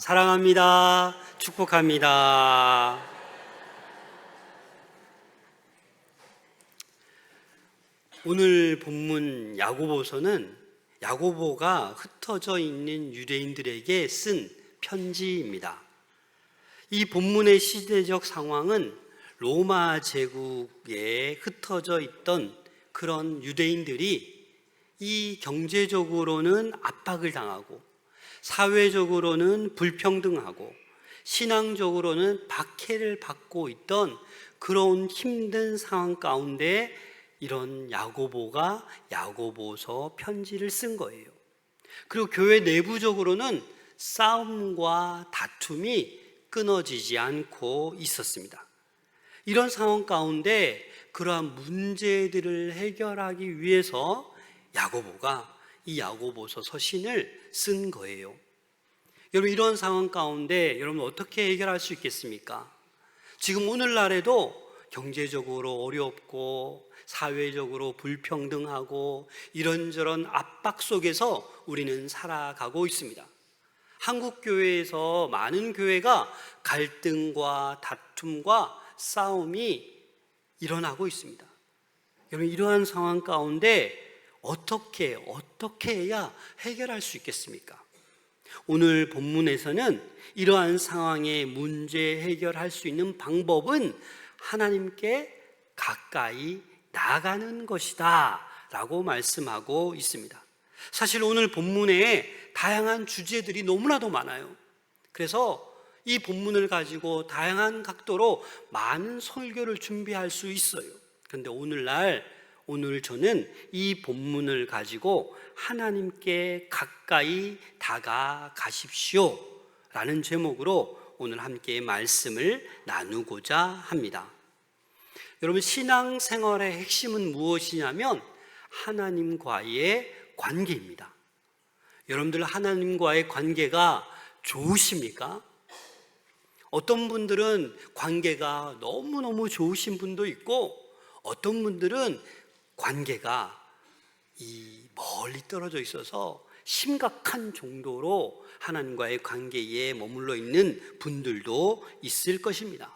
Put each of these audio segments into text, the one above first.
사랑합니다. 축복합니다. 오늘 본문 야고보서는 야고보가 흩어져 있는 유대인들에게 쓴 편지입니다. 이 본문의 시대적 상황은 로마 제국에 흩어져 있던 그런 유대인들이 이 경제적으로는 압박을 당하고 사회적으로는 불평등하고 신앙적으로는 박해를 받고 있던 그런 힘든 상황 가운데 이런 야고보가 야고보서 편지를 쓴 거예요. 그리고 교회 내부적으로는 싸움과 다툼이 끊어지지 않고 있었습니다. 이런 상황 가운데 그러한 문제들을 해결하기 위해서 야고보가 이 야고보서 서신을 쓴 거예요. 여러분, 이런 상황 가운데 여러분 어떻게 해결할 수 있겠습니까? 지금 오늘날에도 경제적으로 어렵고 사회적으로 불평등하고 이런저런 압박 속에서 우리는 살아가고 있습니다. 한국 교회에서 많은 교회가 갈등과 다툼과 싸움이 일어나고 있습니다. 여러분, 이러한 상황 가운데 어떻게 해야 해결할 수 있겠습니까? 오늘 본문에서는 이러한 상황의 문제 해결할 수 있는 방법은 하나님께 가까이 나아가는 것이다 라고 말씀하고 있습니다. 사실 오늘 본문에 다양한 주제들이 너무나도 많아요. 그래서 이 본문을 가지고 다양한 각도로 많은 설교를 준비할 수 있어요. 그런데 오늘 저는 이 본문을 가지고 하나님께 가까이 다가가십시오 라는 제목으로 오늘 함께 말씀을 나누고자 합니다. 여러분, 신앙생활의 핵심은 무엇이냐면 하나님과의 관계입니다. 여러분들 하나님과의 관계가 좋으십니까? 어떤 분들은 관계가 너무너무 좋으신 분도 있고 어떤 분들은 관계가 멀리 떨어져 있어서 심각한 정도로 하나님과의 관계에 머물러 있는 분들도 있을 것입니다.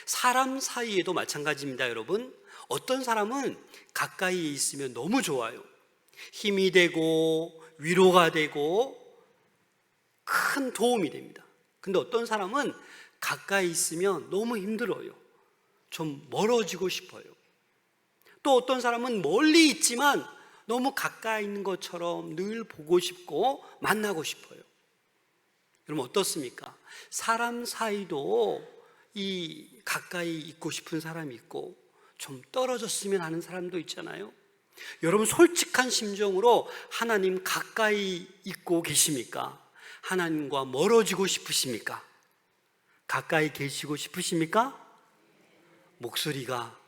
사람 사이에도 마찬가지입니다, 여러분. 어떤 사람은 가까이 있으면 너무 좋아요. 힘이 되고 위로가 되고 큰 도움이 됩니다. 근데 어떤 사람은 가까이 있으면 너무 힘들어요. 좀 멀어지고 싶어요. 또 어떤 사람은 멀리 있지만 너무 가까이 있는 것처럼 늘 보고 싶고 만나고 싶어요. 여러분, 어떻습니까? 사람 사이도 이 가까이 있고 싶은 사람이 있고 좀 떨어졌으면 하는 사람도 있잖아요. 여러분, 솔직한 심정으로 하나님 가까이 있고 계십니까? 하나님과 멀어지고 싶으십니까? 가까이 계시고 싶으십니까? 목소리가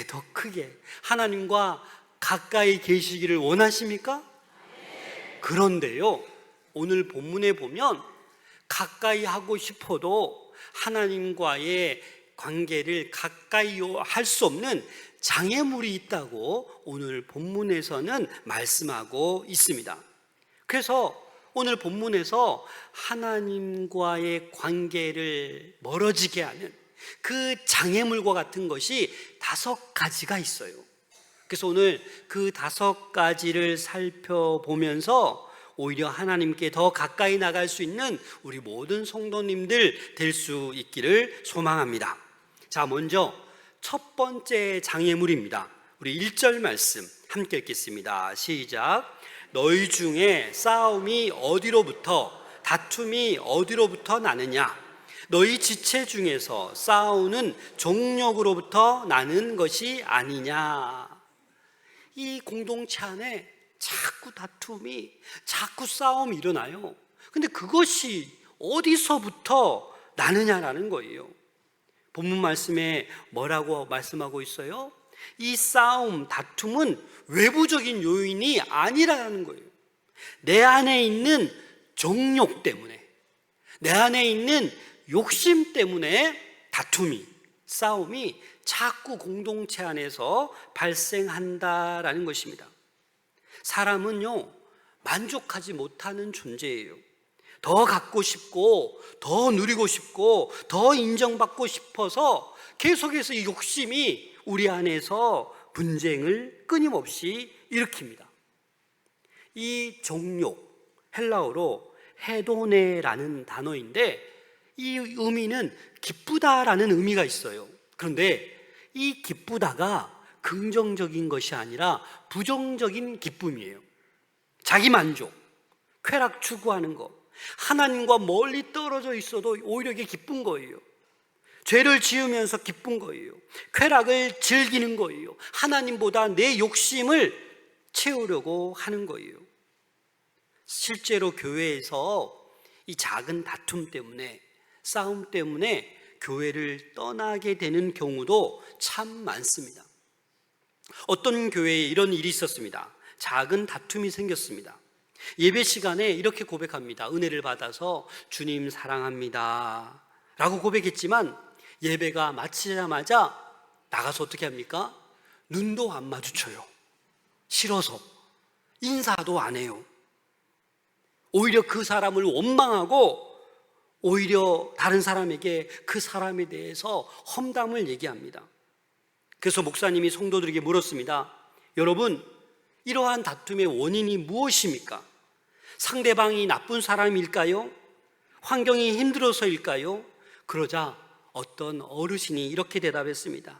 더 크게 하나님과 가까이 계시기를 원하십니까? 그런데요, 오늘 본문에 보면 가까이 하고 싶어도 하나님과의 관계를 가까이 할 수 없는 장애물이 있다고 오늘 본문에서는 말씀하고 있습니다. 그래서 오늘 본문에서 하나님과의 관계를 멀어지게 하는 그 장애물과 같은 것이 5가지가 있어요. 그래서 오늘 그 5가지를 살펴보면서 오히려 하나님께 더 가까이 나갈 수 있는 우리 모든 성도님들 될 수 있기를 소망합니다. 자, 먼저 첫 번째 장애물입니다. 우리 1절 말씀 함께 읽겠습니다. 시작. 너희 중에 싸움이 어디로부터 다툼이 어디로부터 나느냐? 너희 지체 중에서 싸우는 정욕으로부터 나는 것이 아니냐? 이 공동체 안에 자꾸 다툼이, 자꾸 싸움이 일어나요. 근데 그것이 어디서부터 나느냐라는 거예요. 본문 말씀에 뭐라고 말씀하고 있어요? 이 싸움, 다툼은 외부적인 요인이 아니라는 거예요. 내 안에 있는 정욕 때문에, 내 안에 있는 욕심 때문에 다툼이, 싸움이 자꾸 공동체 안에서 발생한다라는 것입니다. 사람은요, 만족하지 못하는 존재예요. 더 갖고 싶고 더 누리고 싶고 더 인정받고 싶어서 계속해서 이 욕심이 우리 안에서 분쟁을 끊임없이 일으킵니다. 이 정욕, 헬라어로 헤도네라는 단어인데 이 의미는 기쁘다라는 의미가 있어요. 그런데 이 기쁘다가 긍정적인 것이 아니라 부정적인 기쁨이에요. 자기 만족, 쾌락 추구하는 것, 하나님과 멀리 떨어져 있어도 오히려 이게 기쁜 거예요. 죄를 지으면서 기쁜 거예요. 쾌락을 즐기는 거예요. 하나님보다 내 욕심을 채우려고 하는 거예요. 실제로 교회에서 이 작은 다툼 때문에, 싸움 때문에 교회를 떠나게 되는 경우도 참 많습니다. 어떤 교회에 이런 일이 있었습니다. 작은 다툼이 생겼습니다. 예배 시간에 이렇게 고백합니다. 은혜를 받아서 주님 사랑합니다 라고 고백했지만 예배가 마치자마자 나가서 어떻게 합니까? 눈도 안 마주쳐요. 싫어서 인사도 안 해요. 오히려 그 사람을 원망하고 오히려 다른 사람에게 그 사람에 대해서 험담을 얘기합니다. 그래서 목사님이 성도들에게 물었습니다. 여러분, 이러한 다툼의 원인이 무엇입니까? 상대방이 나쁜 사람일까요? 환경이 힘들어서일까요? 그러자 어떤 어르신이 이렇게 대답했습니다.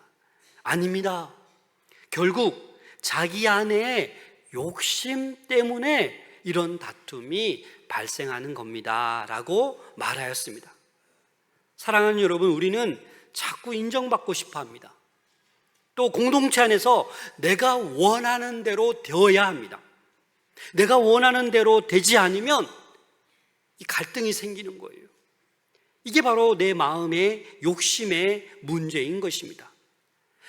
아닙니다. 결국 자기 안에 욕심 때문에 이런 다툼이 발생하는 겁니다 라고 말하였습니다. 사랑하는 여러분, 우리는 자꾸 인정받고 싶어 합니다. 또 공동체 안에서 내가 원하는 대로 되어야 합니다. 내가 원하는 대로 되지 않으면 이 갈등이 생기는 거예요. 이게 바로 내 마음의 욕심의 문제인 것입니다.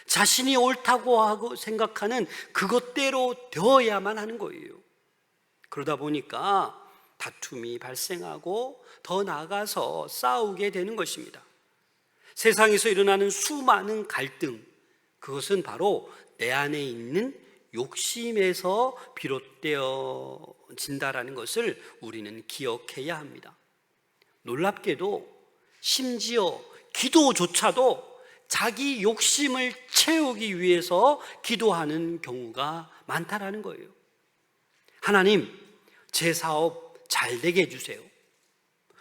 자신이 옳다고 하고 생각하는 그것대로 되어야만 하는 거예요. 그러다 보니까 다툼이 발생하고 더 나아가서 싸우게 되는 것입니다. 세상에서 일어나는 수많은 갈등, 그것은 바로 내 안에 있는 욕심에서 비롯되어진다라는 것을 우리는 기억해야 합니다. 놀랍게도 심지어 기도조차도 자기 욕심을 채우기 위해서 기도하는 경우가 많다라는 거예요. 하나님, 제 사업 잘 되게 해주세요.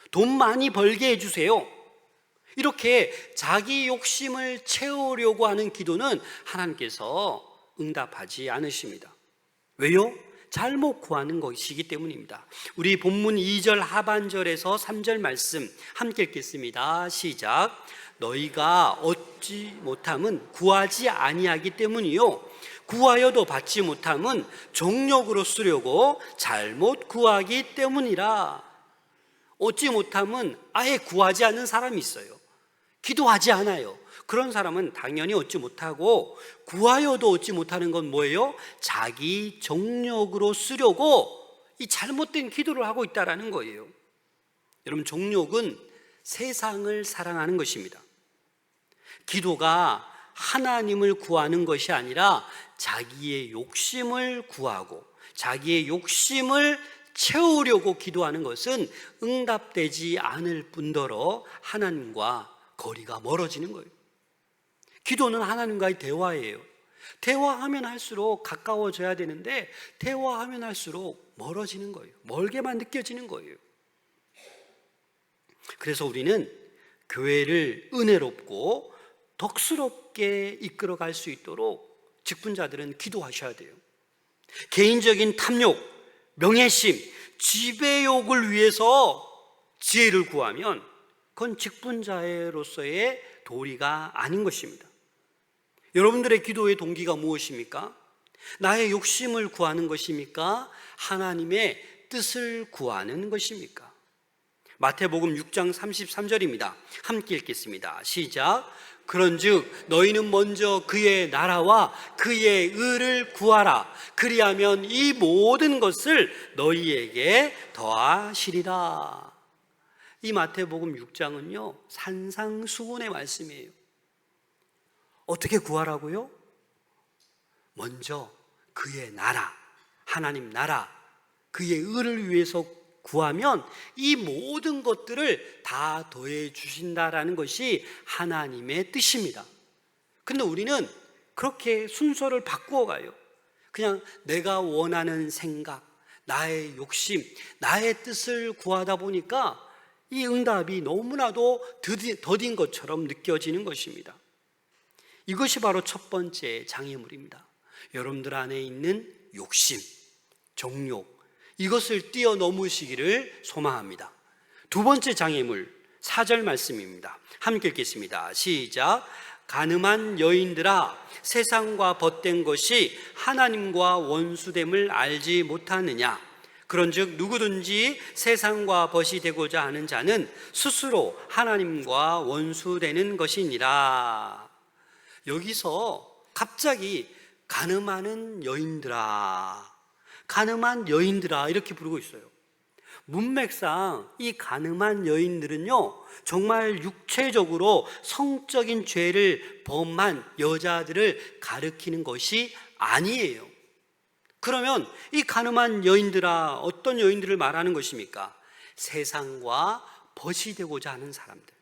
돈 많이 벌게 해주세요. 이렇게 자기 욕심을 채우려고 하는 기도는 하나님께서 응답하지 않으십니다. 왜요? 잘못 구하는 것이기 때문입니다. 우리 본문 2절 하반절에서 3절 말씀 함께 읽겠습니다. 시작. 너희가 얻지 못함은 구하지 아니하기 때문이요 구하여도 받지 못함은 정욕으로 쓰려고 잘못 구하기 때문이라. 얻지 못함은 아예 구하지 않는 사람이 있어요. 기도하지 않아요. 그런 사람은 당연히 얻지 못하고, 구하여도 얻지 못하는 건 뭐예요? 자기 정욕으로 쓰려고 이 잘못된 기도를 하고 있다는 거예요. 여러분, 정욕은 세상을 사랑하는 것입니다. 기도가 하나님을 구하는 것이 아니라 자기의 욕심을 구하고 자기의 욕심을 채우려고 기도하는 것은 응답되지 않을 뿐더러 하나님과 거리가 멀어지는 거예요. 기도는 하나님과의 대화예요. 대화하면 할수록 가까워져야 되는데 대화하면 할수록 멀어지는 거예요. 멀게만 느껴지는 거예요. 그래서 우리는 교회를 은혜롭고 덕스럽게 이끌어갈 수 있도록 직분자들은 기도하셔야 돼요. 개인적인 탐욕, 명예심, 지배욕을 위해서 지혜를 구하면 그건 직분자로서의 도리가 아닌 것입니다. 여러분들의 기도의 동기가 무엇입니까? 나의 욕심을 구하는 것입니까? 하나님의 뜻을 구하는 것입니까? 마태복음 6장 33절입니다. 함께 읽겠습니다. 시작. 그런즉 너희는 먼저 그의 나라와 그의 의를 구하라. 그리하면 이 모든 것을 너희에게 더하시리라. 이 마태복음 6장은요 산상수훈의 말씀이에요. 어떻게 구하라고요? 먼저 그의 나라, 하나님 나라, 그의 의를 위해서 구하면 이 모든 것들을 다 더해 주신다라는 것이 하나님의 뜻입니다. 근데 우리는 그렇게 순서를 바꾸어 가요. 그냥 내가 원하는 생각, 나의 욕심, 나의 뜻을 구하다 보니까 이 응답이 너무나도 더딘 것처럼 느껴지는 것입니다. 이것이 바로 첫 번째 장애물입니다. 여러분들 안에 있는 욕심, 정욕, 이것을 뛰어넘으시기를 소망합니다. 두 번째 장애물, 4절 말씀입니다. 함께 읽겠습니다. 시작. 가늠한 여인들아, 세상과 벗된 것이 하나님과 원수됨을 알지 못하느냐? 그런즉 누구든지 세상과 벗이 되고자 하는 자는 스스로 하나님과 원수되는 것이니라. 여기서 갑자기 가늠하는 여인들아, 가늠한 여인들아 이렇게 부르고 있어요. 문맥상 이 가늠한 여인들은요, 정말 육체적으로 성적인 죄를 범한 여자들을 가리키는 것이 아니에요. 그러면 이 가늠한 여인들아, 어떤 여인들을 말하는 것입니까? 세상과 벗이 되고자 하는 사람들,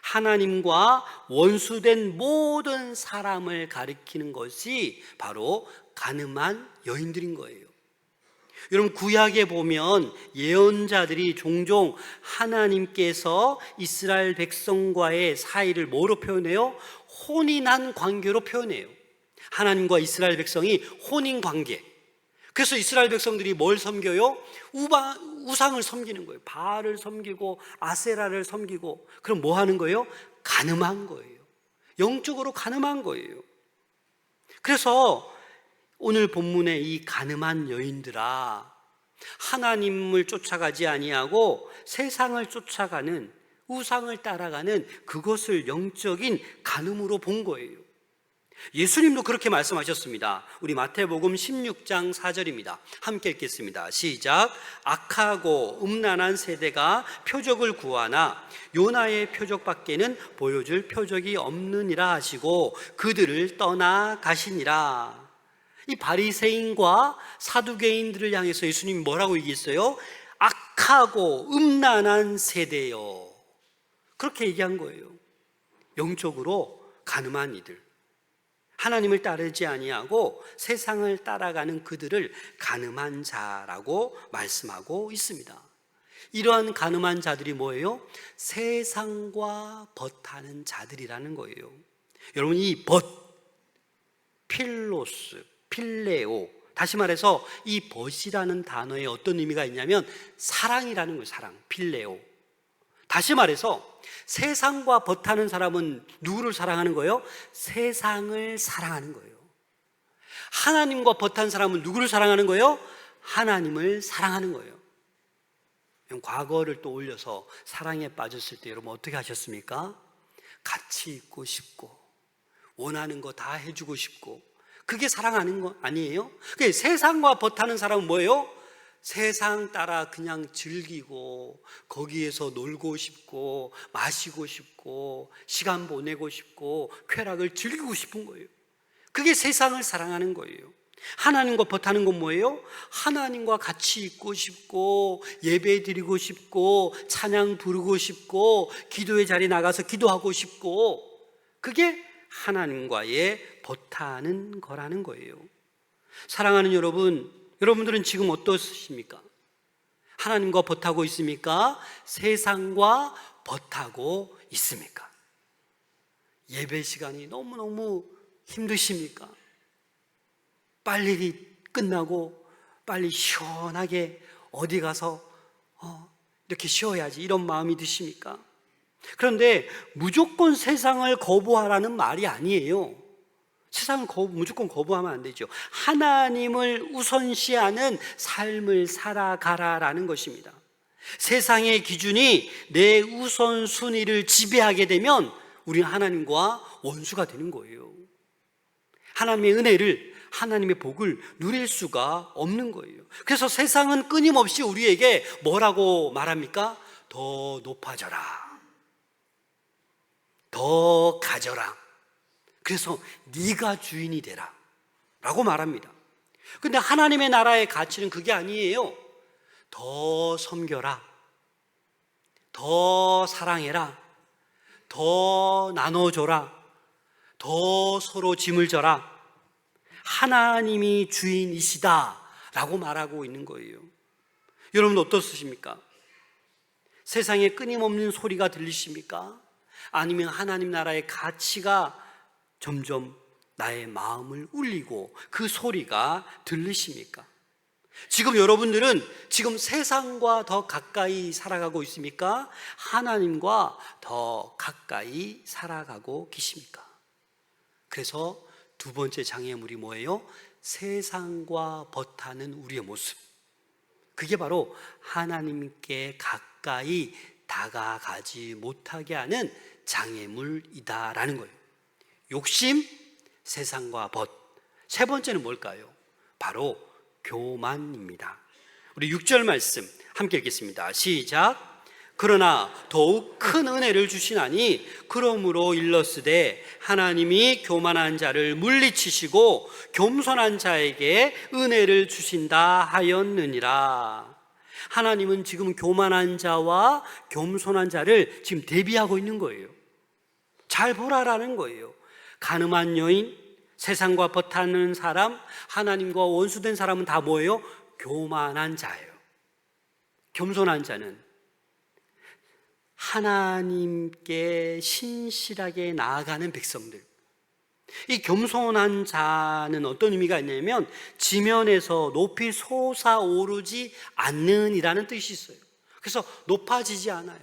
하나님과 원수된 모든 사람을 가리키는 것이 바로 가늠한 여인들인 거예요. 여러분, 구약에 보면 예언자들이 종종 하나님께서 이스라엘 백성과의 사이를 뭐로 표현해요? 혼인한 관계로 표현해요. 하나님과 이스라엘 백성이 혼인 관계. 그래서 이스라엘 백성들이 뭘 섬겨요? 우상을 섬기는 거예요. 바알을 섬기고 아세라를 섬기고. 그럼 뭐 하는 거예요? 간음한 거예요. 영적으로 간음한 거예요. 그래서 오늘 본문의 이 간음한 여인들아, 하나님을 쫓아가지 아니하고 세상을 쫓아가는, 우상을 따라가는 그것을 영적인 간음으로 본 거예요. 예수님도 그렇게 말씀하셨습니다. 우리 마태복음 16장 4절입니다. 함께 읽겠습니다. 시작. 악하고 음란한 세대가 표적을 구하나 요나의 표적밖에는 보여줄 표적이 없느니라 하시고 그들을 떠나 가시니라. 이 바리새인과 사두개인들을 향해서 예수님이 뭐라고 얘기했어요? 악하고 음란한 세대요. 그렇게 얘기한 거예요. 영적으로 간음한 이들, 하나님을 따르지 아니하고 세상을 따라가는 그들을 간음한 자라고 말씀하고 있습니다. 이러한 간음한 자들이 뭐예요? 세상과 벗하는 자들이라는 거예요. 여러분, 이 벗, 필로스, 필레오, 다시 말해서 이 벗이라는 단어에 어떤 의미가 있냐면 사랑이라는 거예요. 사랑, 필레오. 다시 말해서 세상과 벗하는 사람은 누구를 사랑하는 거예요? 세상을 사랑하는 거예요. 하나님과 벗한 사람은 누구를 사랑하는 거예요? 하나님을 사랑하는 거예요. 과거를 또 올려서 사랑에 빠졌을 때 여러분 어떻게 하셨습니까? 같이 있고 싶고 원하는 거 다 해주고 싶고, 그게 사랑하는 거 아니에요? 세상과 벗하는 사람은 뭐예요? 세상 따라 그냥 즐기고 거기에서 놀고 싶고 마시고 싶고 시간 보내고 싶고 쾌락을 즐기고 싶은 거예요. 그게 세상을 사랑하는 거예요. 하나님과 벗하는 건 뭐예요? 하나님과 같이 있고 싶고 예배 드리고 싶고 찬양 부르고 싶고 기도의 자리에 나가서 기도하고 싶고, 그게 하나님과의 벗하는 거라는 거예요. 사랑하는 여러분, 여러분들은 지금 어떠십니까? 하나님과 벗하고 있습니까? 세상과 벗하고 있습니까? 예배 시간이 너무너무 힘드십니까? 빨리 끝나고 빨리 시원하게 어디 가서 이렇게 쉬어야지, 이런 마음이 드십니까? 그런데 무조건 세상을 거부하라는 말이 아니에요. 세상을 무조건 거부하면 안 되죠. 하나님을 우선시하는 삶을 살아가라라는 것입니다. 세상의 기준이 내 우선순위를 지배하게 되면 우리는 하나님과 원수가 되는 거예요. 하나님의 은혜를, 하나님의 복을 누릴 수가 없는 거예요. 그래서 세상은 끊임없이 우리에게 뭐라고 말합니까? 더 높아져라, 더 가져라, 그래서 네가 주인이 되라 라고 말합니다. 근데 하나님의 나라의 가치는 그게 아니에요. 더 섬겨라, 더 사랑해라, 더 나눠줘라, 더 서로 짐을 져라. 하나님이 주인이시다 라고 말하고 있는 거예요. 여러분 어떻습니까? 세상에 끊임없는 소리가 들리십니까? 아니면 하나님 나라의 가치가 점점 나의 마음을 울리고 그 소리가 들리십니까? 지금 여러분들은 지금 세상과 더 가까이 살아가고 있습니까? 하나님과 더 가까이 살아가고 계십니까? 그래서 두 번째 장애물이 뭐예요? 세상과 벗하는 우리의 모습. 그게 바로 하나님께 가까이 다가가지 못하게 하는 장애물이다라는 거예요. 욕심, 세상과 벗. 세 번째는 뭘까요? 바로 교만입니다. 우리 6절 말씀 함께 읽겠습니다. 시작. 그러나 더욱 큰 은혜를 주시나니 그러므로 일렀으되 하나님이 교만한 자를 물리치시고 겸손한 자에게 은혜를 주신다 하였느니라. 하나님은 지금 교만한 자와 겸손한 자를 지금 대비하고 있는 거예요. 잘 보라라는 거예요. 간음한 여인, 세상과 벗하는 사람, 하나님과 원수된 사람은 다 뭐예요? 교만한 자예요. 겸손한 자는 하나님께 신실하게 나아가는 백성들. 이 겸손한 자는 어떤 의미가 있냐면 지면에서 높이 솟아오르지 않는 이라는 뜻이 있어요. 그래서 높아지지 않아요.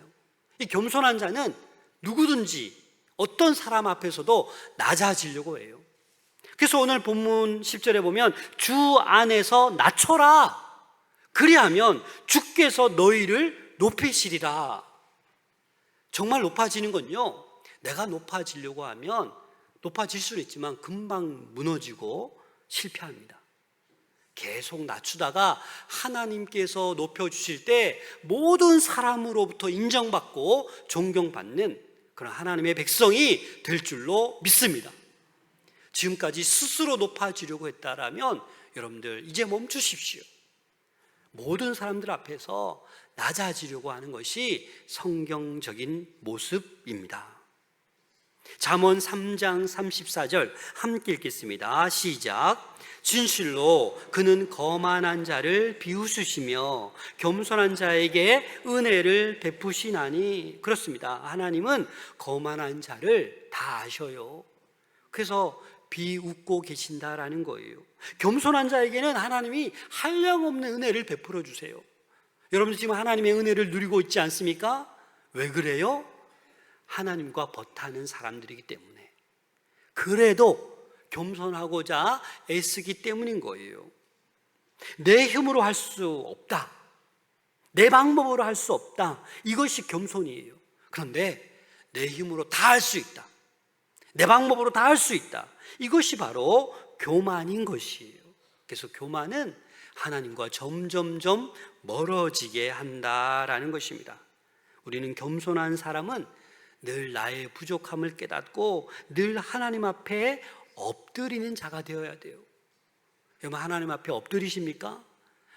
이 겸손한 자는 누구든지 어떤 사람 앞에서도 낮아지려고 해요. 그래서 오늘 본문 10절에 보면 주 안에서 낮춰라. 그리하면 주께서 너희를 높이시리라. 정말 높아지는 건요, 내가 높아지려고 하면 높아질 수는 있지만 금방 무너지고 실패합니다. 계속 낮추다가 하나님께서 높여주실 때 모든 사람으로부터 인정받고 존경받는 그런 하나님의 백성이 될 줄로 믿습니다. 지금까지 스스로 높아지려고 했다라면 여러분들 이제 멈추십시오. 모든 사람들 앞에서 낮아지려고 하는 것이 성경적인 모습입니다. 잠언 3장 34절 함께 읽겠습니다. 시작. 진실로 그는 거만한 자를 비웃으시며 겸손한 자에게 은혜를 베푸시나니. 그렇습니다. 하나님은 거만한 자를 다 아셔요. 그래서 비웃고 계신다라는 거예요. 겸손한 자에게는 하나님이 한량없는 은혜를 베풀어 주세요. 여러분 지금 하나님의 은혜를 누리고 있지 않습니까? 왜 그래요? 하나님과 벗하는 사람들이기 때문에. 그래도 겸손하고자 애쓰기 때문인 거예요. 내 힘으로 할 수 없다, 내 방법으로 할 수 없다, 이것이 겸손이에요. 그런데 내 힘으로 다 할 수 있다, 내 방법으로 다 할 수 있다, 이것이 바로 교만인 것이에요. 그래서 교만은 하나님과 점점점 멀어지게 한다라는 것입니다. 우리는 겸손한 사람은 늘 나의 부족함을 깨닫고 늘 하나님 앞에 엎드리는 자가 되어야 돼요. 여러분 하나님 앞에 엎드리십니까?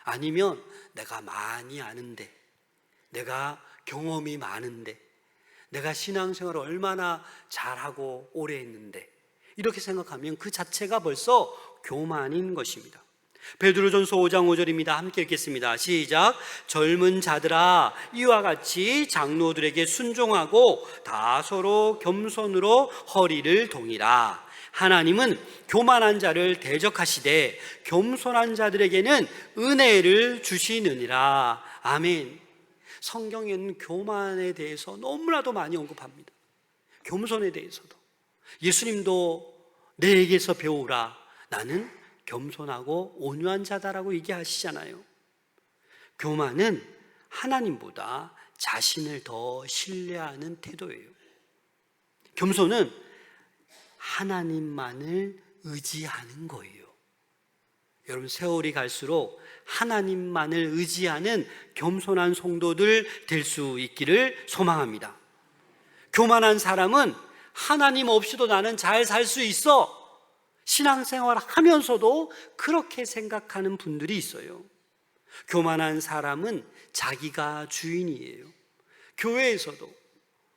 아니면 내가 많이 아는데, 내가 경험이 많은데, 내가 신앙생활을 얼마나 잘하고 오래 했는데, 이렇게 생각하면 그 자체가 벌써 교만인 것입니다. 베드로전서 5장 5절입니다. 함께 읽겠습니다. 시작. 젊은 자들아 이와 같이 장로들에게 순종하고 다 서로 겸손으로 허리를 동이라. 하나님은 교만한 자를 대적하시되 겸손한 자들에게는 은혜를 주시느니라. 아멘. 성경에는 교만에 대해서 너무나도 많이 언급합니다. 겸손에 대해서도. 예수님도 내게서 배우라. 나는 겸손하고 온유한 자다라고 얘기하시잖아요. 교만은 하나님보다 자신을 더 신뢰하는 태도예요. 겸손은 하나님만을 의지하는 거예요. 여러분 세월이 갈수록 하나님만을 의지하는 겸손한 성도들 될 수 있기를 소망합니다. 교만한 사람은 하나님 없이도 나는 잘 살 수 있어, 신앙생활 하면서도 그렇게 생각하는 분들이 있어요. 교만한 사람은 자기가 주인이에요. 교회에서도,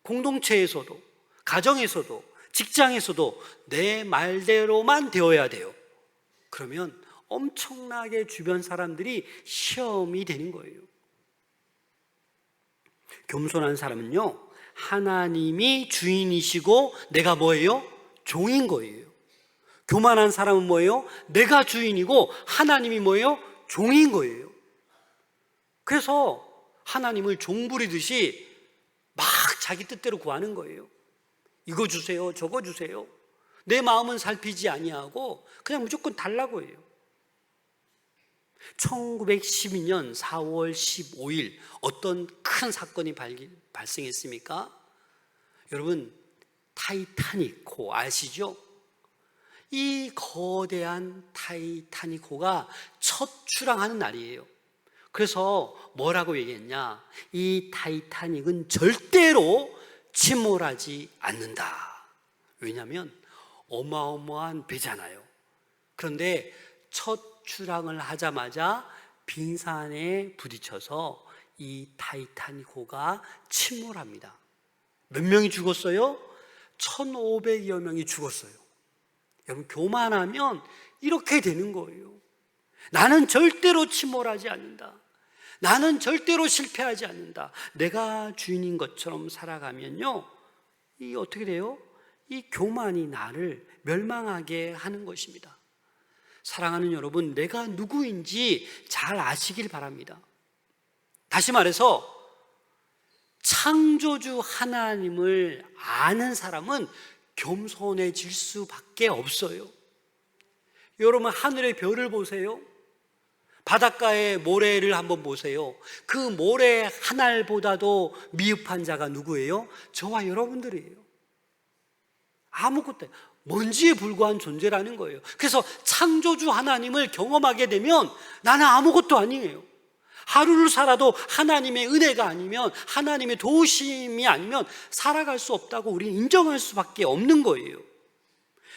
공동체에서도, 가정에서도, 직장에서도 내 말대로만 되어야 돼요. 그러면 엄청나게 주변 사람들이 시험이 되는 거예요. 겸손한 사람은요, 하나님이 주인이시고 내가 뭐예요? 종인 거예요. 교만한 사람은 뭐예요? 내가 주인이고 하나님이 뭐예요? 종인 거예요. 그래서 하나님을 종 부리듯이 막 자기 뜻대로 구하는 거예요. 이거 주세요, 저거 주세요. 내 마음은 살피지 아니하고 그냥 무조건 달라고 해요. 1912년 4월 15일 어떤 큰 사건이 발생했습니까? 여러분, 타이타닉호 아시죠? 이 거대한 타이타닉호가 첫 출항하는 날이에요. 그래서 뭐라고 얘기했냐? 이 타이타닉은 절대로 침몰하지 않는다. 왜냐하면 어마어마한 배잖아요. 그런데 첫 출항을 하자마자 빙산에 부딪혀서 이 타이타닉호가 침몰합니다. 몇 명이 죽었어요? 1,500여 명이 죽었어요. 여러분, 교만하면 이렇게 되는 거예요. 나는 절대로 침몰하지 않는다. 나는 절대로 실패하지 않는다. 내가 주인인 것처럼 살아가면요, 이 어떻게 돼요? 이 교만이 나를 멸망하게 하는 것입니다. 사랑하는 여러분, 내가 누구인지 잘 아시길 바랍니다. 다시 말해서 창조주 하나님을 아는 사람은 겸손해질 수밖에 없어요. 여러분, 하늘의 별을 보세요. 바닷가의 모래를 한번 보세요. 그 모래 한 알보다도 미흡한 자가 누구예요? 저와 여러분들이에요. 아무것도 먼지에 불과한 존재라는 거예요. 그래서 창조주 하나님을 경험하게 되면 나는 아무것도 아니에요. 하루를 살아도 하나님의 은혜가 아니면, 하나님의 도우심이 아니면 살아갈 수 없다고 우리는 인정할 수밖에 없는 거예요.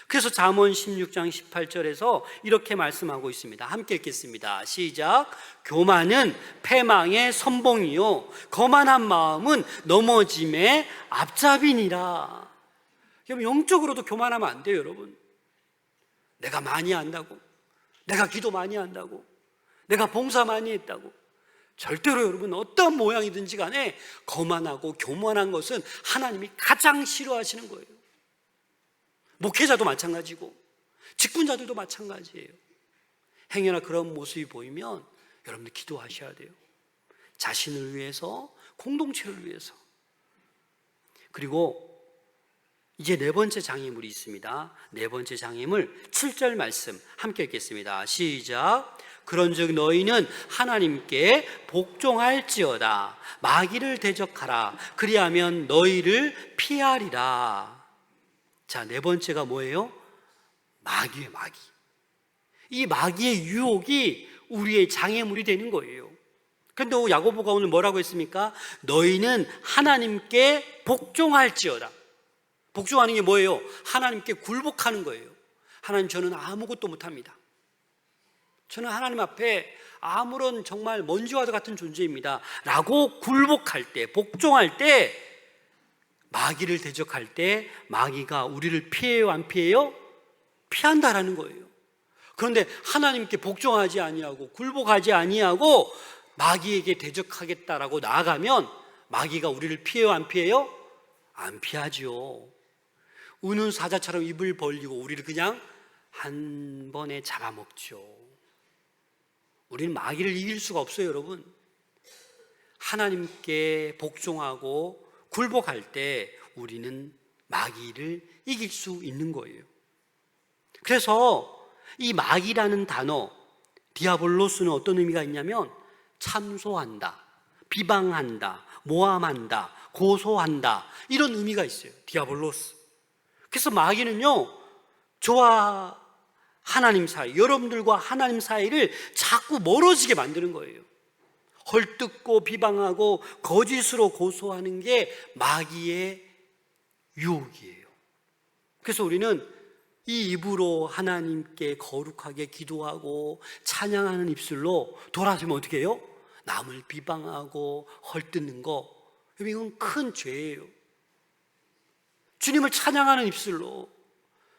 그래서 잠언 16장 18절에서 이렇게 말씀하고 있습니다. 함께 읽겠습니다. 시작. 교만은 패망의 선봉이요 거만한 마음은 넘어짐의 앞잡이니라. 여러분, 영적으로도 교만하면 안 돼요. 여러분, 내가 많이 안다고, 내가 기도 많이 한다고, 내가 봉사 많이 했다고, 절대로 여러분 어떤 모양이든지 간에 거만하고 교만한 것은 하나님이 가장 싫어하시는 거예요. 목회자도 마찬가지고 직분자들도 마찬가지예요. 행여나 그런 모습이 보이면 여러분들 기도하셔야 돼요. 자신을 위해서, 공동체를 위해서. 그리고 이제 네 번째 장애물이 있습니다. 네 번째 장애물 7절 말씀 함께 읽겠습니다. 시작. 그런즉 너희는 하나님께 복종할지어다. 마귀를 대적하라. 그리하면 너희를 피하리라. 자, 네 번째가 뭐예요? 마귀예요, 마귀. 이 마귀의 유혹이 우리의 장애물이 되는 거예요. 그런데 야고보가 오늘 뭐라고 했습니까? 너희는 하나님께 복종할지어다. 복종하는 게 뭐예요? 하나님께 굴복하는 거예요. 하나님, 저는 아무것도 못합니다. 저는 하나님 앞에 아무런 정말 먼지와도 같은 존재입니다 라고 굴복할 때, 복종할 때, 마귀를 대적할 때 마귀가 우리를 피해요, 안 피해요? 피한다라는 거예요. 그런데 하나님께 복종하지 아니하고 굴복하지 아니하고 마귀에게 대적하겠다라고 나아가면 마귀가 우리를 피해요, 안 피해요? 안 피하죠. 우는 사자처럼 입을 벌리고 우리를 그냥 한 번에 잡아먹죠. 우리는 마귀를 이길 수가 없어요, 여러분. 하나님께 복종하고 굴복할 때 우리는 마귀를 이길 수 있는 거예요. 그래서 이 마귀라는 단어, 디아볼로스는 어떤 의미가 있냐면 참소한다, 비방한다, 모함한다, 고소한다, 이런 의미가 있어요. 디아볼로스. 그래서 마귀는요, 저와 하나님 사이, 여러분들과 하나님 사이를 자꾸 멀어지게 만드는 거예요. 헐뜯고 비방하고 거짓으로 고소하는 게 마귀의 유혹이에요. 그래서 우리는 이 입으로 하나님께 거룩하게 기도하고 찬양하는 입술로 돌아서면 어떻게 해요? 남을 비방하고 헐뜯는 거, 이건 큰 죄예요. 주님을 찬양하는 입술로,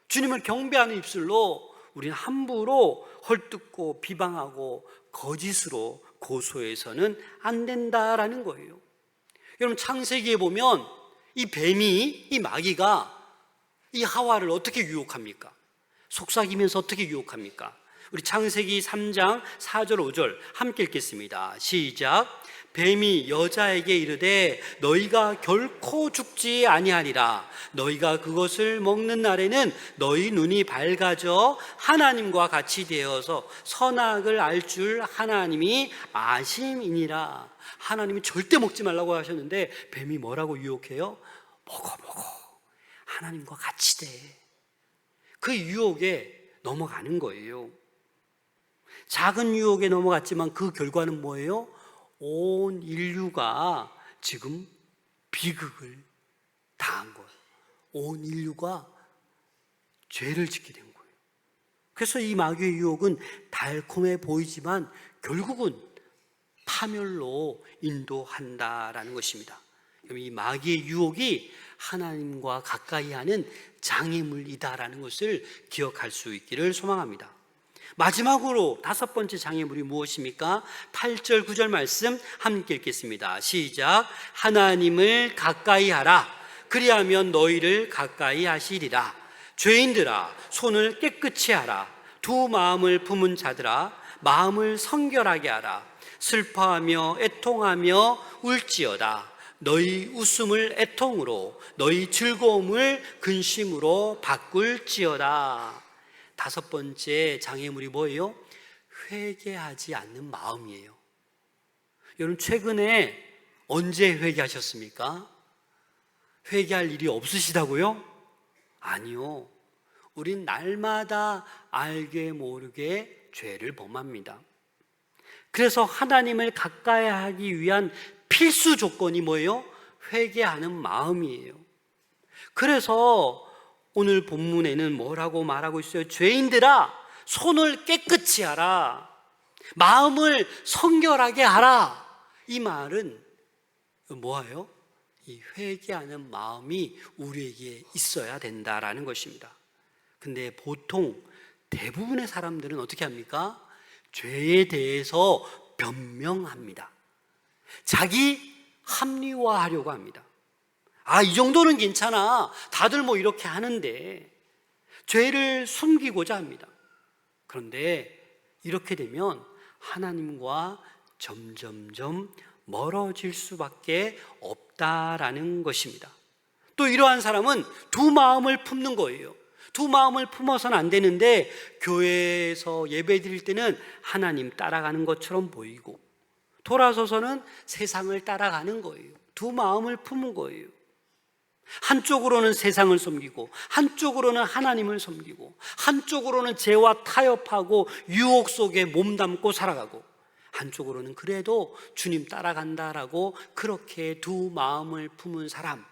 주님을 경배하는 입술로 우리는 함부로 헐뜯고 비방하고 거짓으로 고소해서는 안 된다라는 거예요. 여러분, 창세기에 보면 이 뱀이, 이 마귀가 이 하와를 어떻게 유혹합니까? 속삭이면서 어떻게 유혹합니까? 우리 창세기 3장 4절 5절 함께 읽겠습니다. 시작. 뱀이 여자에게 이르되 너희가 결코 죽지 아니하리라. 너희가 그것을 먹는 날에는 너희 눈이 밝아져 하나님과 같이 되어서 선악을 알 줄 하나님이 아심이니라. 하나님이 절대 먹지 말라고 하셨는데 뱀이 뭐라고 유혹해요? 먹어. 하나님과 같이 돼. 그 유혹에 넘어가는 거예요. 작은 유혹에 넘어갔지만 그 결과는 뭐예요? 온 인류가 지금 비극을 당한 거예요. 온 인류가 죄를 짓게 된 거예요. 그래서 이 마귀의 유혹은 달콤해 보이지만 결국은 파멸로 인도한다라는 것입니다. 이 마귀의 유혹이 하나님과 가까이 하는 장애물이다라는 것을 기억할 수 있기를 소망합니다. 마지막으로 다섯 번째 장애물이 무엇입니까? 8절 9절 말씀 함께 읽겠습니다. 시작. 하나님을 가까이 하라. 그리하면 너희를 가까이 하시리라. 죄인들아, 손을 깨끗이 하라. 두 마음을 품은 자들아, 마음을 성결하게 하라. 슬퍼하며 애통하며 울지어다. 너희 웃음을 애통으로, 너희 즐거움을 근심으로 바꿀지어다. 다섯 번째 장애물이 뭐예요? 회개하지 않는 마음이에요. 여러분, 최근에 언제 회개하셨습니까? 회개할 일이 없으시다고요? 아니요. 우린 날마다 알게 모르게 죄를 범합니다. 그래서 하나님을 가까이 하기 위한 필수 조건이 뭐예요? 회개하는 마음이에요. 그래서 오늘 본문에는 뭐라고 말하고 있어요? 죄인들아, 손을 깨끗이 하라. 마음을 성결하게 하라. 이 말은 뭐예요? 이 회개하는 마음이 우리에게 있어야 된다라는 것입니다. 근데 보통 대부분의 사람들은 어떻게 합니까? 죄에 대해서 변명합니다. 자기 합리화하려고 합니다. 이 정도는 괜찮아. 다들 뭐 이렇게 하는데. 죄를 숨기고자 합니다. 그런데 이렇게 되면 하나님과 점점점 멀어질 수밖에 없다라는 것입니다. 또 이러한 사람은 두 마음을 품는 거예요. 두 마음을 품어서는 안 되는데 교회에서 예배 드릴 때는 하나님 따라가는 것처럼 보이고 돌아서서는 세상을 따라가는 거예요. 두 마음을 품은 거예요. 한쪽으로는 세상을 섬기고 한쪽으로는 하나님을 섬기고 한쪽으로는 죄와 타협하고 유혹 속에 몸담고 살아가고 한쪽으로는 그래도 주님 따라간다라고 그렇게 두 마음을 품은 사람,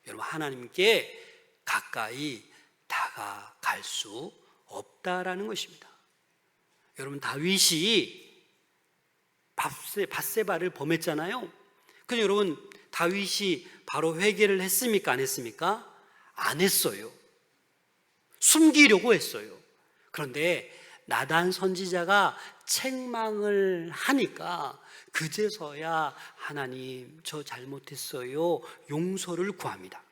여러분, 하나님께 가까이 다가갈 수 없다라는 것입니다. 여러분, 다윗이 밧세바를 범했잖아요. 그런데 여러분, 다윗이 바로 회개를 했습니까? 안 했습니까? 안 했어요. 숨기려고 했어요. 그런데 나단 선지자가 책망을 하니까 그제서야 하나님, 저 잘못했어요, 용서를 구합니다.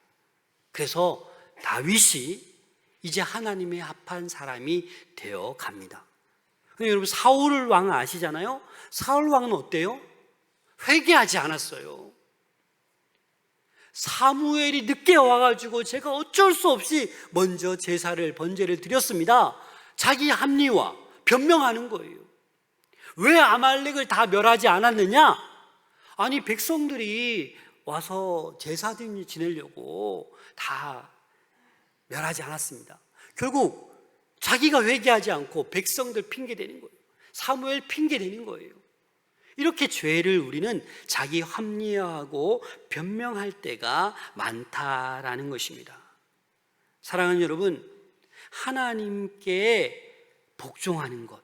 그래서 다윗이 이제 하나님의 합한 사람이 되어 갑니다. 여러분, 사울 왕 아시잖아요? 사울 왕은 어때요? 회개하지 않았어요. 사무엘이 늦게 와가지고 제가 어쩔 수 없이 먼저 제사를, 번제를 드렸습니다. 자기 합리화, 변명하는 거예요. 왜 아말렉을 다 멸하지 않았느냐? 아니, 백성들이 와서 제사 지내려고 다 멸하지 않았습니다. 결국 자기가 회개하지 않고 백성들 핑계대는 거예요. 사무엘 핑계대는 거예요. 이렇게 죄를 우리는 자기 합리화하고 변명할 때가 많다라는 것입니다. 사랑하는 여러분, 하나님께 복종하는 것,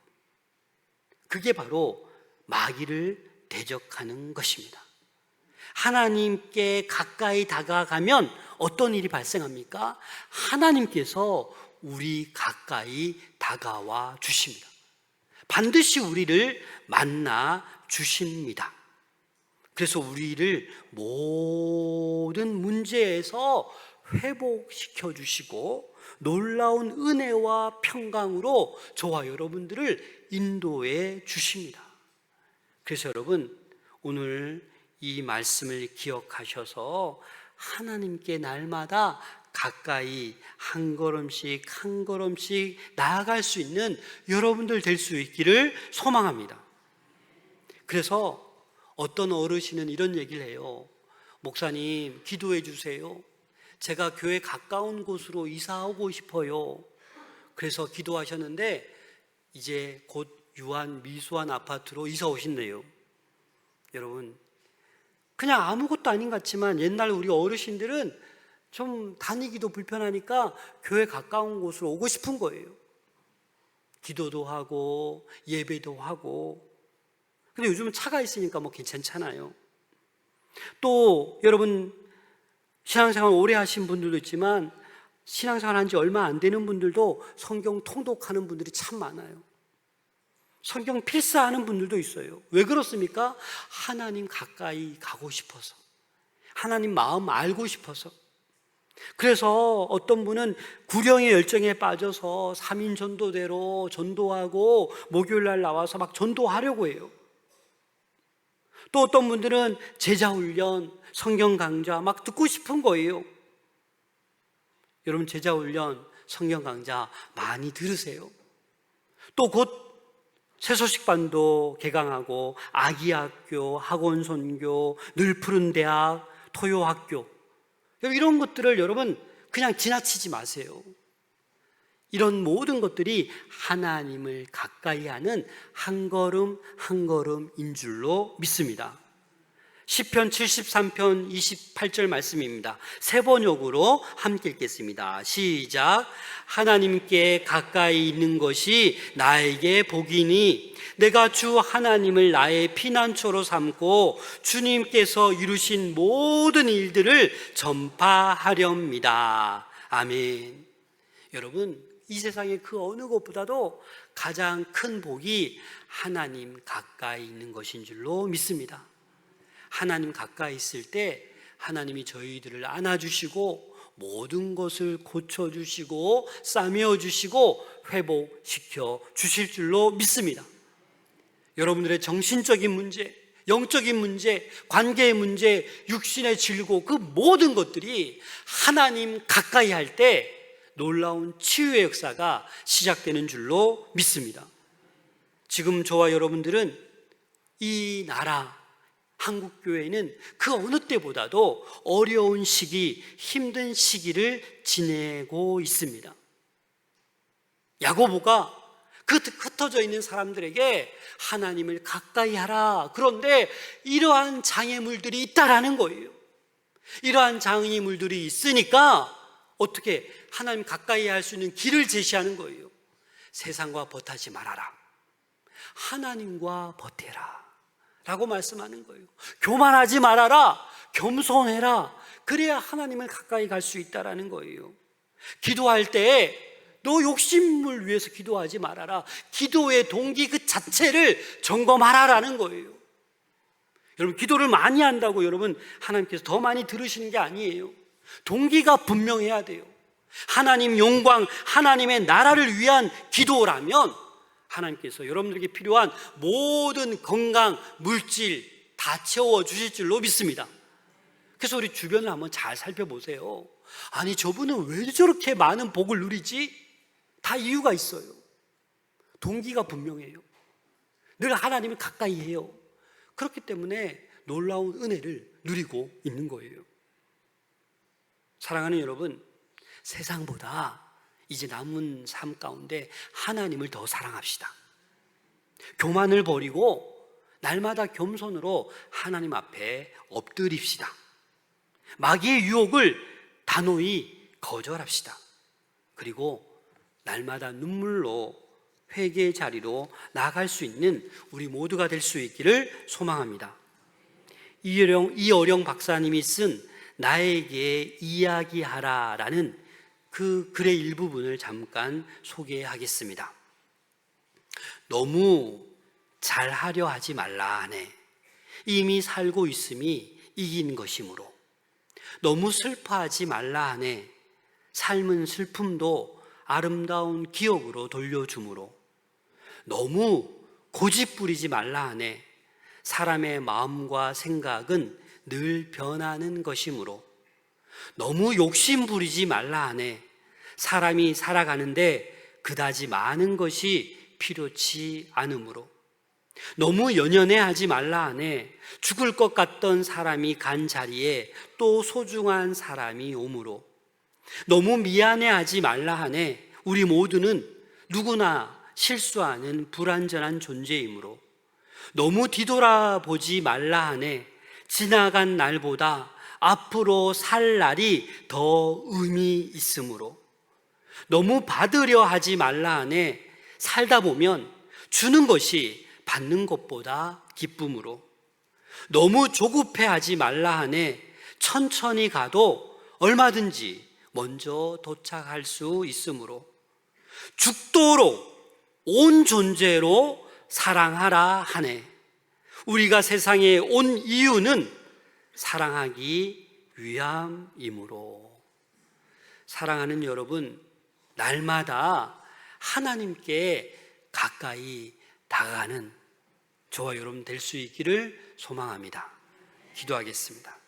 그게 바로 마귀를 대적하는 것입니다. 하나님께 가까이 다가가면 어떤 일이 발생합니까? 하나님께서 우리 가까이 다가와 주십니다. 반드시 우리를 만나 주십니다. 그래서 우리를 모든 문제에서 회복시켜 주시고 놀라운 은혜와 평강으로 저와 여러분들을 인도해 주십니다. 그래서 여러분, 오늘 이 말씀을 기억하셔서 하나님께 날마다 가까이 한 걸음씩 한 걸음씩 나아갈 수 있는 여러분들 될 수 있기를 소망합니다. 그래서 어떤 어르신은 이런 얘기를 해요. 목사님, 기도해 주세요. 제가 교회 가까운 곳으로 이사하고 싶어요. 그래서 기도하셨는데 이제 곧 유한 미수한 아파트로 이사 오신대요. 여러분, 그냥 아무것도 아닌 것 같지만 옛날 우리 어르신들은 좀 다니기도 불편하니까 교회 가까운 곳으로 오고 싶은 거예요. 기도도 하고 예배도 하고. 근데 요즘은 차가 있으니까 뭐 괜찮잖아요. 또 여러분, 신앙생활 오래 하신 분들도 있지만 신앙생활 한 지 얼마 안 되는 분들도 성경 통독하는 분들이 참 많아요. 성경 필사하는 분들도 있어요. 왜 그렇습니까? 하나님 가까이 가고 싶어서, 하나님 마음 알고 싶어서. 그래서 어떤 분은 구령의 열정에 빠져서 3인 전도대로 전도하고 목요일 날 나와서 막 전도하려고 해요. 또 어떤 분들은 제자훈련, 성경 강좌 막 듣고 싶은 거예요. 여러분, 제자훈련, 성경 강좌 많이 들으세요. 또 곧 새소식반도 개강하고 아기학교, 학원선교, 늘푸른 대학, 토요학교, 이런 것들을 여러분 그냥 지나치지 마세요. 이런 모든 것들이 하나님을 가까이 하는 한 걸음 한 걸음인 줄로 믿습니다. 시편 73편 28절 말씀입니다. 세 번역으로 함께 읽겠습니다. 시작. 하나님께 가까이 있는 것이 나에게 복이니 내가 주 하나님을 나의 피난처로 삼고 주님께서 이루신 모든 일들을 전파하렵니다. 아멘. 여러분, 이 세상의 그 어느 것보다도 가장 큰 복이 하나님 가까이 있는 것인 줄로 믿습니다. 하나님 가까이 있을 때 하나님이 저희들을 안아주시고 모든 것을 고쳐주시고 싸매어주시고 회복시켜 주실 줄로 믿습니다. 여러분들의 정신적인 문제, 영적인 문제, 관계의 문제, 육신의 질고, 그 모든 것들이 하나님 가까이 할 때 놀라운 치유의 역사가 시작되는 줄로 믿습니다. 지금 저와 여러분들은 이 나라 한국교회는 그 어느 때보다도 어려운 시기, 힘든 시기를 지내고 있습니다. 야고보가 그 흩어져 있는 사람들에게 하나님을 가까이 하라, 그런데 이러한 장애물들이 있다라는 거예요. 이러한 장애물들이 있으니까 어떻게 하나님 가까이 할 수 있는 길을 제시하는 거예요. 세상과 버타지 말아라, 하나님과 버텨라 라고 말씀하는 거예요. 교만하지 말아라, 겸손해라, 그래야 하나님을 가까이 갈 수 있다라는 거예요. 기도할 때 너 욕심을 위해서 기도하지 말아라, 기도의 동기 그 자체를 점검하라라는 거예요. 여러분, 기도를 많이 한다고 여러분 하나님께서 더 많이 들으시는 게 아니에요. 동기가 분명해야 돼요. 하나님 영광, 하나님의 나라를 위한 기도라면 하나님께서 여러분들에게 필요한 모든 건강, 물질 다 채워주실 줄로 믿습니다. 그래서 우리 주변을 한번 잘 살펴보세요. 아니, 저분은 왜 저렇게 많은 복을 누리지? 다 이유가 있어요. 동기가 분명해요. 늘 하나님을 가까이 해요. 그렇기 때문에 놀라운 은혜를 누리고 있는 거예요. 사랑하는 여러분, 세상보다 이제 남은 삶 가운데 하나님을 더 사랑합시다. 교만을 버리고 날마다 겸손으로 하나님 앞에 엎드립시다. 마귀의 유혹을 단호히 거절합시다. 그리고 날마다 눈물로 회개의 자리로 나아갈 수 있는 우리 모두가 될 수 있기를 소망합니다. 이어령 박사님이 쓴 나에게 이야기하라라는 그 글의 일부분을 잠깐 소개하겠습니다. 너무 잘하려 하지 말라 하네. 이미 살고 있음이 이긴 것이므로. 너무 슬퍼하지 말라 하네. 삶은 슬픔도 아름다운 기억으로 돌려주므로. 너무 고집 부리지 말라 하네. 사람의 마음과 생각은 늘 변하는 것이므로. 너무 욕심 부리지 말라 하네. 사람이 살아가는데 그다지 많은 것이 필요치 않으므로. 너무 연연해하지 말라 하네. 죽을 것 같던 사람이 간 자리에 또 소중한 사람이 오므로. 너무 미안해하지 말라 하네. 우리 모두는 누구나 실수하는 불완전한 존재이므로. 너무 뒤돌아보지 말라 하네. 지나간 날보다 앞으로 살 날이 더 의미 있으므로. 너무 받으려 하지 말라 하네. 살다 보면 주는 것이 받는 것보다 기쁨으로. 너무 조급해하지 말라 하네. 천천히 가도 얼마든지 먼저 도착할 수 있으므로. 죽도록 온 존재로 사랑하라 하네. 우리가 세상에 온 이유는 사랑하기 위함이므로. 사랑하는 여러분, 날마다 하나님께 가까이 다가가는 저와 여러분 될 수 있기를 소망합니다. 기도하겠습니다.